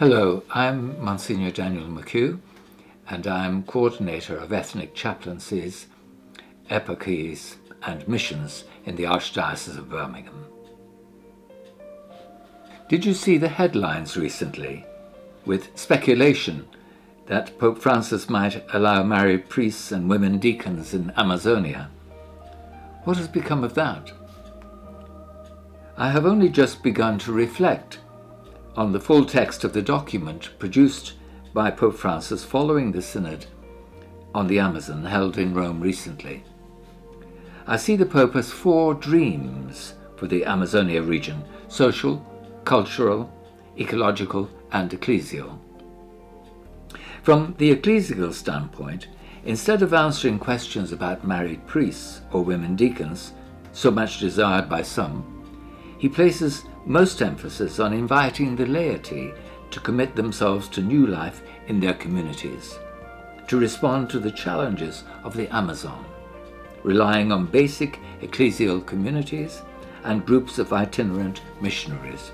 Hello, I'm Monsignor Daniel McHugh, and I'm coordinator of ethnic chaplaincies, eparchies, and missions in the Archdiocese of Birmingham. Did you see the headlines recently with speculation that Pope Francis might allow married priests and women deacons in Amazonia? What has become of that? I have only just begun to reflect on the full text of the document produced by Pope Francis following the Synod on the Amazon held in Rome recently. I see the Pope has 4 dreams for the Amazonia region: social, cultural, ecological, and ecclesial. From the ecclesial standpoint, instead of answering questions about married priests or women deacons, so much desired by some, he places most emphasis on inviting the laity to commit themselves to new life in their communities, to respond to the challenges of the Amazon, relying on basic ecclesial communities and groups of itinerant missionaries.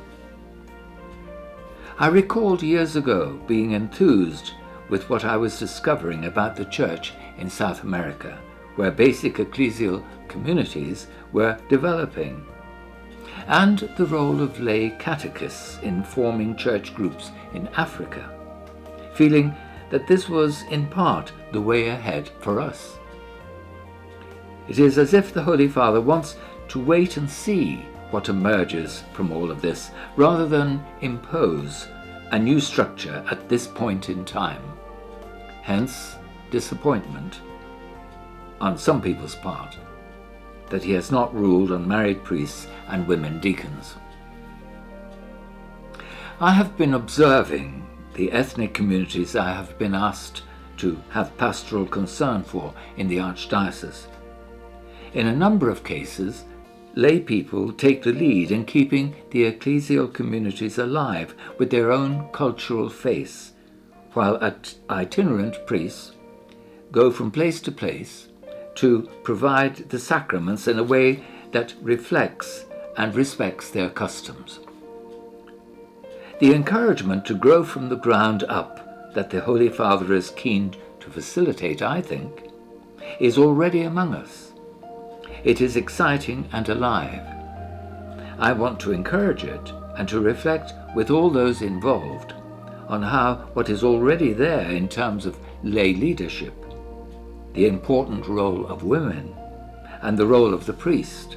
I recalled years ago being enthused with what I was discovering about the Church in South America, where basic ecclesial communities were developing, and the role of lay catechists in forming church groups in Africa, feeling that this was in part the way ahead for us. It is as if the Holy Father wants to wait and see what emerges from all of this, rather than impose a new structure at this point in time. Hence, disappointment on some people's part that he has not ruled on married priests and women deacons. I have been observing the ethnic communities I have been asked to have pastoral concern for in the Archdiocese. In a number of cases, lay people take the lead in keeping the ecclesial communities alive with their own cultural face, while itinerant priests go from place to place to provide the sacraments in a way that reflects and respects their customs. The encouragement to grow from the ground up that the Holy Father is keen to facilitate, I think, is already among us. It is exciting and alive. I want to encourage it and to reflect with all those involved on how what is already there in terms of lay leadership, the important role of women, and the role of the priest,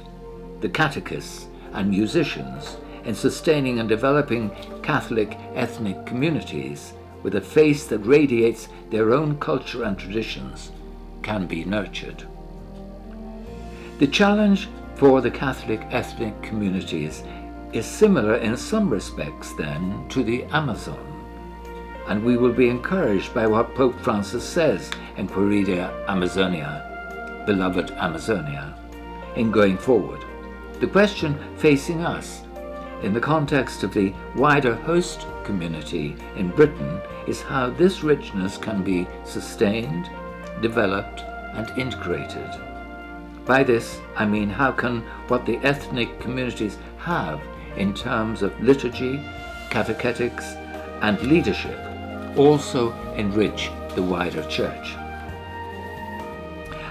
the catechists, and musicians in sustaining and developing Catholic ethnic communities with a face that radiates their own culture and traditions, can be nurtured. The challenge for the Catholic ethnic communities is similar in some respects, then, to the Amazon, and we will be encouraged by what Pope Francis says in Querida Amazonia, Beloved Amazonia, in going forward. The question facing us in the context of the wider host community in Britain is how this richness can be sustained, developed, and integrated. By this, I mean how can what the ethnic communities have in terms of liturgy, catechetics, and leadership also enrich the wider church.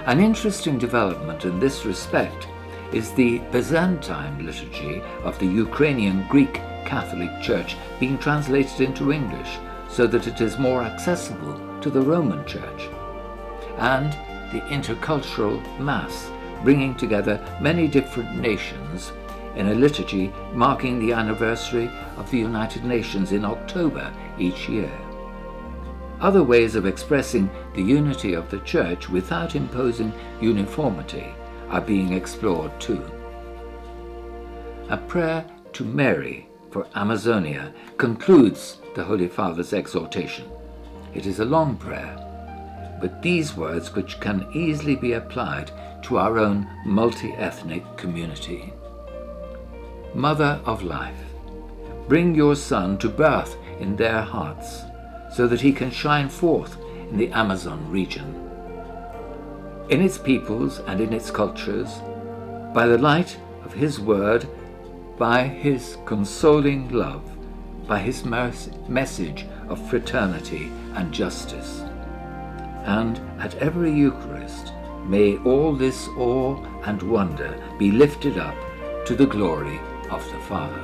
An interesting development in this respect is the Byzantine liturgy of the Ukrainian Greek Catholic Church being translated into English so that it is more accessible to the Roman Church, and the intercultural Mass bringing together many different nations in a liturgy marking the anniversary of the United Nations in October each year. Other ways of expressing the unity of the Church without imposing uniformity are being explored too. A prayer to Mary for Amazonia concludes the Holy Father's exhortation. It is a long prayer, but these words which can easily be applied to our own multi-ethnic community. Mother of life, bring your Son to birth in their hearts, so that he can shine forth in the Amazon region, in its peoples and in its cultures, by the light of his word, by his consoling love, by his message of fraternity and justice. And at every Eucharist, may all this awe and wonder be lifted up to the glory of the Father.